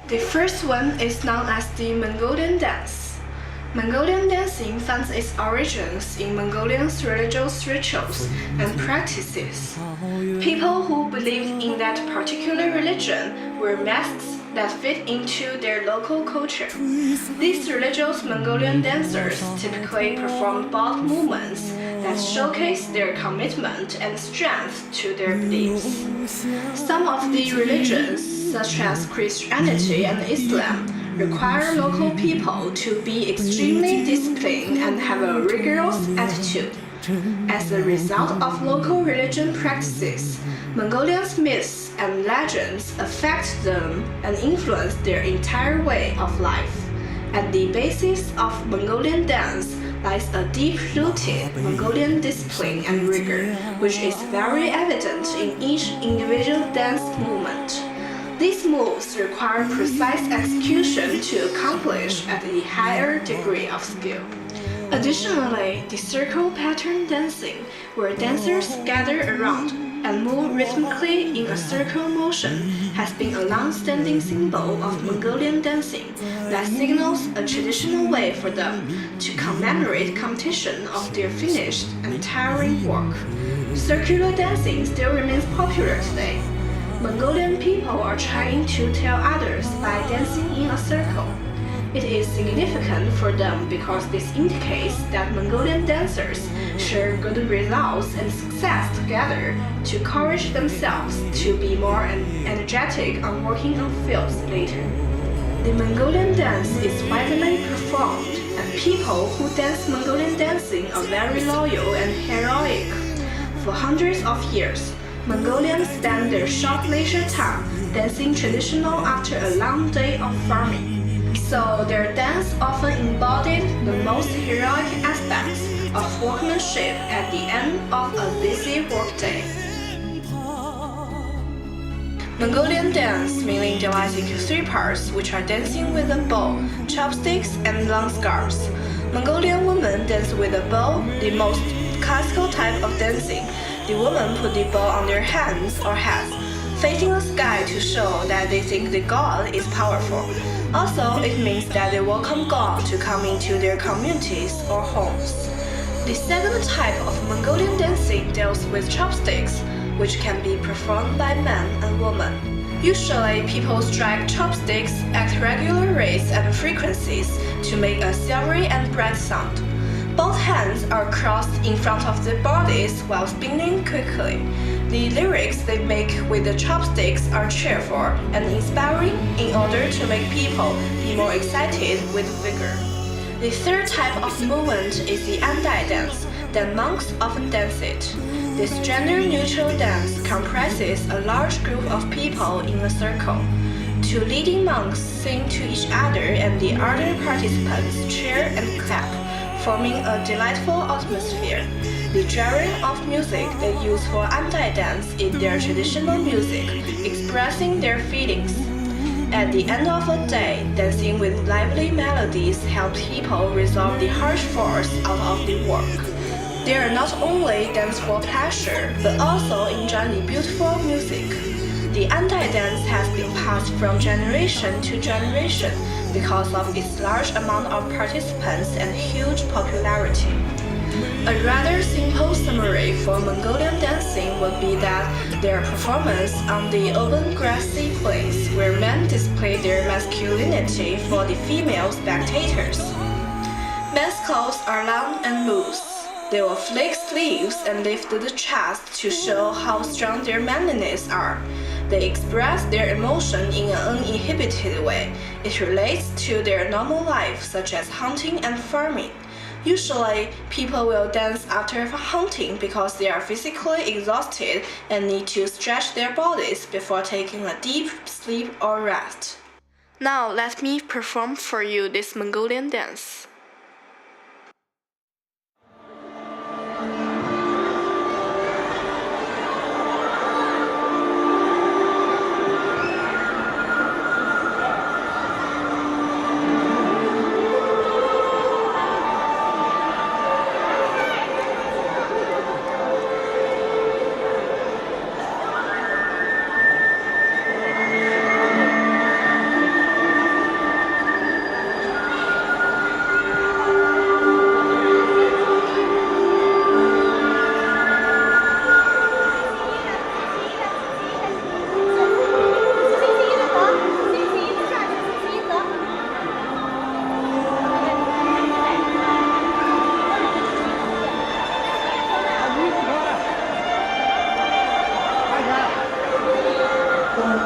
The first one is known as the Mongolian Dance. Mongolian dancing finds its origins in Mongolians' religious rituals and practices. People who believed in that particular religion wear masks that fit into their local culture. These religious Mongolian dancers typically perform bold movements that showcase their commitment and strength to their beliefs. Some of the religions, such as Christianity and Islam, require local people to be extremely disciplined and have a rigorous attitude. As a result of local religion practices, Mongolians' myths and legends affect them and influence their entire way of life. At the basis of Mongolian dance lies a deep-rooted Mongolian discipline and rigor, which is very evident in each individual dance movement. These moves require precise execution to accomplish at a higher degree of skill. Additionally, the circle pattern dancing, where dancers gather around and move rhythmically in a circle motion, has been a long-standing symbol of Mongolian dancing that signals a traditional way for them to commemorate completion of their finished and tiring work. Circular dancing still remains popular today. Mongolian people are trying to tell others by dancing in a circle. It is significant for them because this indicates that Mongolian dancers share good results and success together to encourage themselves to be more energetic on working on fields later. The Mongolian dance is widely performed, and people who dance Mongolian dancing are very loyal and heroic. For hundreds of years, Mongolians spend their short leisure time dancing traditional after a long day of farming. So their dance often embodied the most heroic aspects of workmanship at the end of a busy workday. Mongolian dance mainly divides into three parts, which are dancing with a bow, chopsticks, and long scarves. Mongolian women dance with a bow, the most classical type of dancing. The women put the bow on their hands or heads, facing the sky to show that they think the god is powerful. Also, it means that they welcome God to come into their communities or homes. The second type of Mongolian dancing deals with chopsticks, which can be performed by men and women. Usually, people strike chopsticks at regular rates and frequencies to make a silvery and bright sound. Both hands are crossed in front of their bodies while spinning quickly. The lyrics they make with the chopsticks are cheerful and inspiring in order to make people be more excited with vigor. The third type of movement is the Andai dance that monks often dance it. This gender-neutral dance comprises a large group of people in a circle. Two leading monks sing to each other and the other participants cheer and clap, forming a delightful atmosphere. The genre of music they use for Andai dance is their traditional music, expressing their feelings. At the end of a day, dancing with lively melodies helps people resolve the harsh force out of the work. They are not only dance for pleasure, but also enjoy the beautiful music. The Andai dance has been passed from generation to generation because of its large amount of participants and huge popularity. A rather simple summary for Mongolian dancing would be that their performance on the open grassy place where men display their masculinity for the female spectators. Men's clothes are long and loose. They will flick sleeves and lift the chest to show how strong their manliness are. They express their emotion in an uninhibited way. It relates to their normal life, such as hunting and farming. Usually, people will dance after hunting because they are physically exhausted and need to stretch their bodies before taking a deep sleep or rest. Now, let me perform for you this Mongolian dance.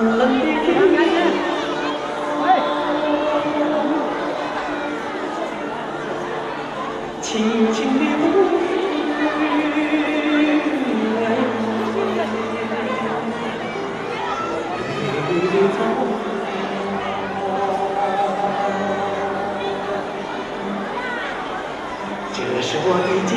冷的天，轻轻的风。 这是我的家。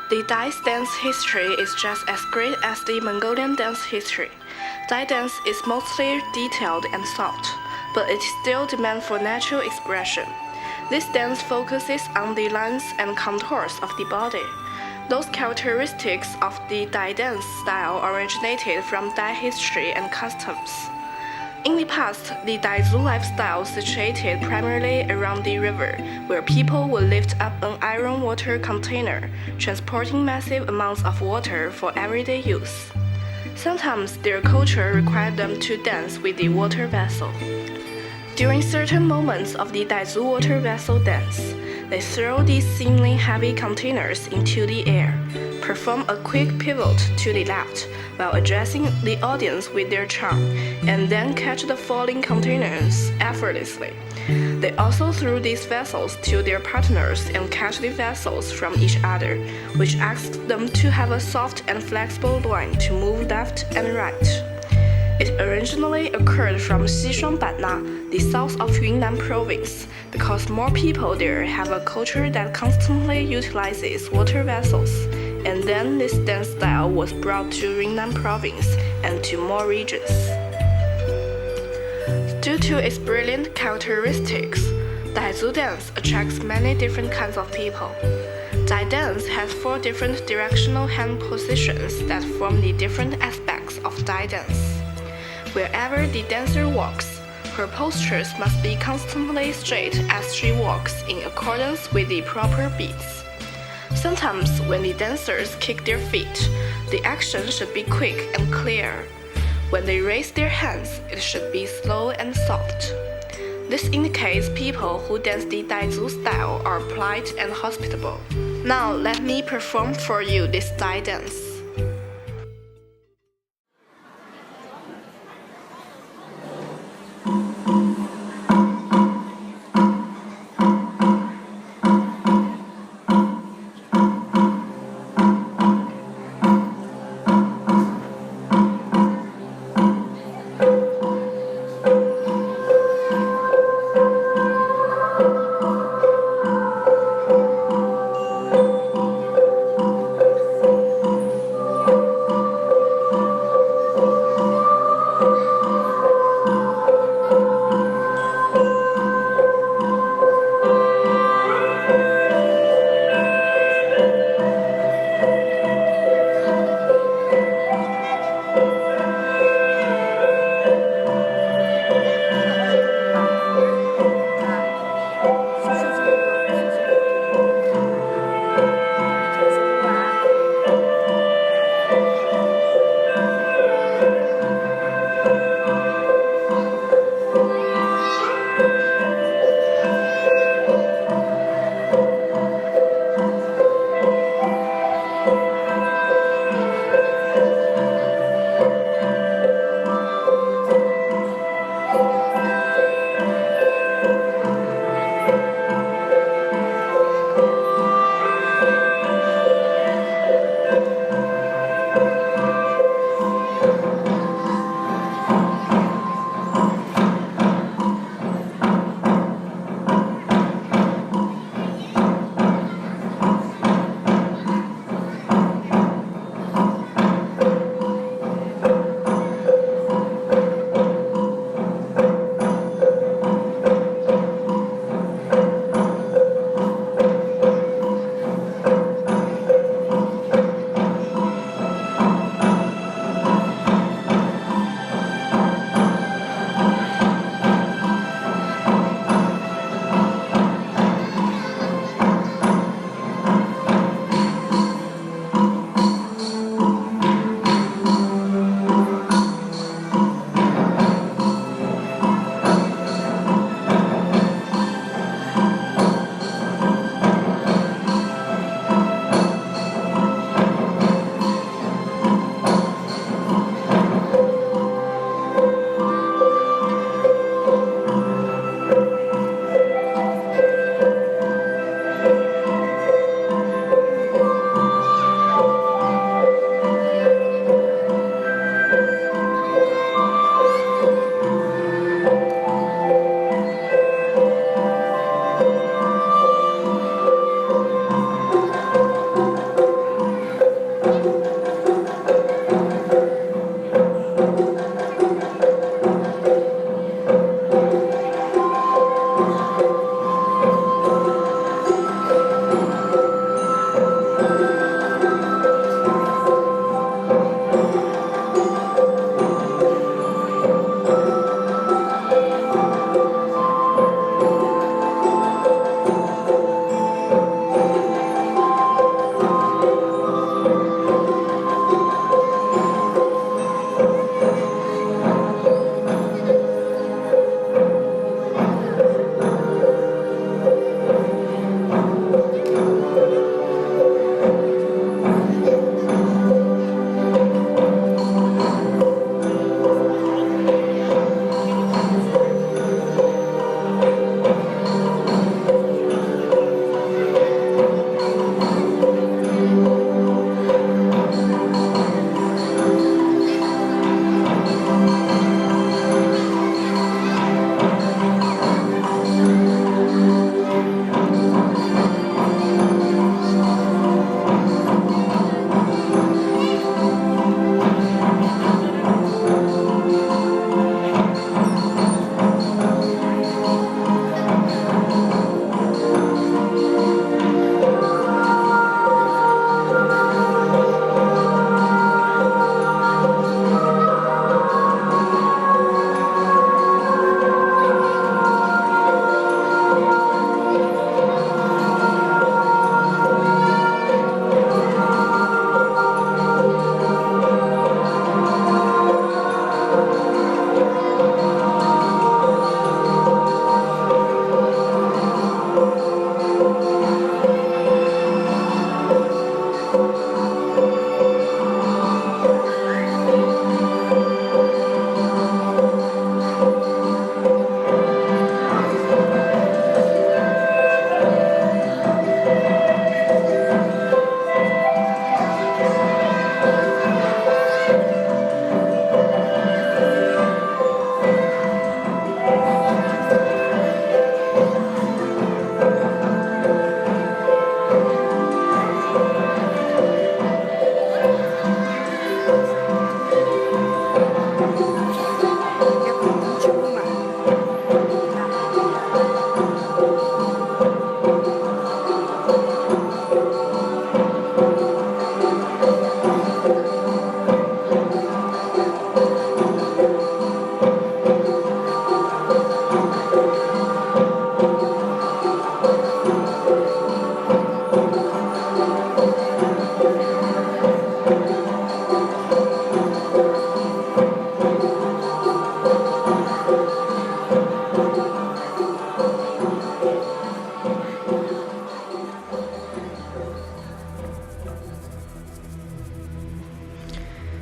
The Daizu dance history is just as great as the Mongolian dance history. Daizu dance is mostly detailed and soft, but it still demands for natural expression. This dance focuses on the lines and contours of the body. Those characteristics of the Daizu dance style originated from Dai history and customs. In the past, the Daizu lifestyle situated primarily around the river, where people would lift up an iron water container, transporting massive amounts of water for everyday use. Sometimes their culture required them to dance with the water vessel. During certain moments of the Daizu water vessel dance, they throw these seemingly heavy containers into the air, perform a quick pivot to the left while addressing the audience with their charm, and then catch the falling containers effortlessly. They also threw these vessels to their partners and catch the vessels from each other, which asks them to have a soft and flexible line to move left and right. It originally occurred from Xinjiang, the south of Yunnan province, because more people there have a culture that constantly utilizes water vessels, and then this dance style was brought to Yunnan province and to more regions. Due to its brilliant characteristics, Daizu dance attracts many different kinds of people. Daizu dance has 4 different directional hand positions that form the different aspects of Daizu dance. Wherever the dancer walks, her postures must be constantly straight as she walks in accordance with the proper beats. Sometimes when the dancers kick their feet, the action should be quick and clear. When they raise their hands, it should be slow and soft. This indicates people who dance the Daizu style are polite and hospitable. Now let me perform for you this Daizu dance.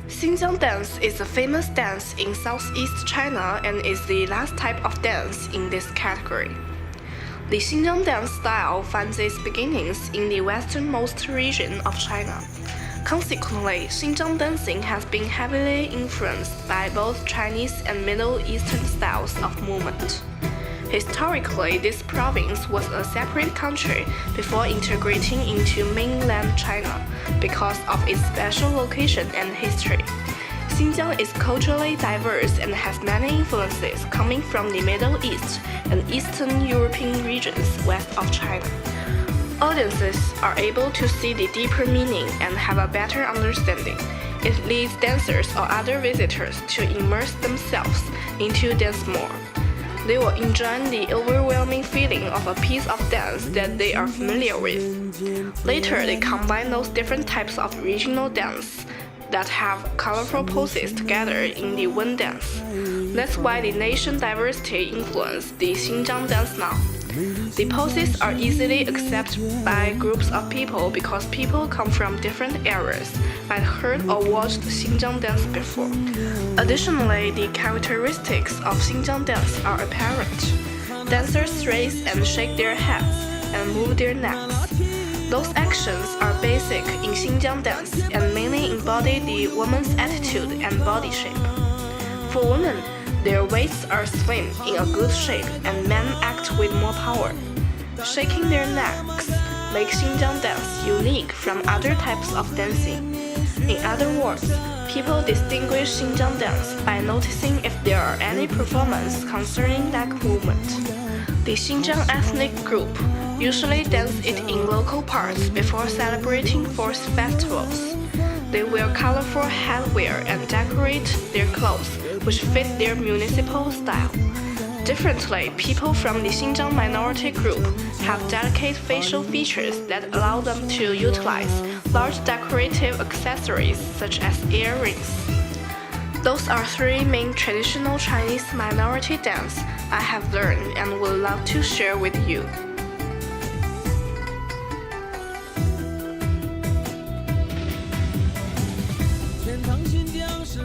Xinjiang Dance is a famous dance in southeast China and is the last type of dance in this category. The Xinjiang Dance style finds its beginnings in the westernmost region of China. Consequently, Xinjiang dancing has been heavily influenced by both Chinese and Middle Eastern styles of movement. Historically, this province was a separate country before integrating into mainland China because of its special location and history. Xinjiang is culturally diverse and has many influences coming from the Middle East and Eastern European regions west of China. Audiences are able to see the deeper meaning and have a better understanding. It leads dancers or other visitors to immerse themselves into dance more. They will enjoy the overwhelming feeling of a piece of dance that they are familiar with. Later, they combine those different types of regional dance that have colorful poses together in the one dance. That's why the nation diversity influenced the Xinjiang dance now. The poses are easily accepted by groups of people because people come from different areas, might heard or watched Xinjiang dance before. Additionally, the characteristics of Xinjiang dance are apparent. Dancers raise and shake their heads and move their necks. Those actions are basic in Xinjiang dance and mainly embody the woman's attitude and body shape. For women, their waists are slim in a good shape and men act with more power. Shaking their necks makes Xinjiang dance unique from other types of dancing. In other words, people distinguish Xinjiang dance by noticing if there are any performances concerning neck movement. The Xinjiang ethnic group usually dance it in local parks before celebrating forest festivals. They wear colorful headwear and decorate their clothes, which fit their municipal style. Differently, people from the Xinjiang minority group have delicate facial features that allow them to utilize large decorative accessories such as earrings. Those are three main traditional Chinese minority dance I have learned and would love to share with you. 天堂新疆是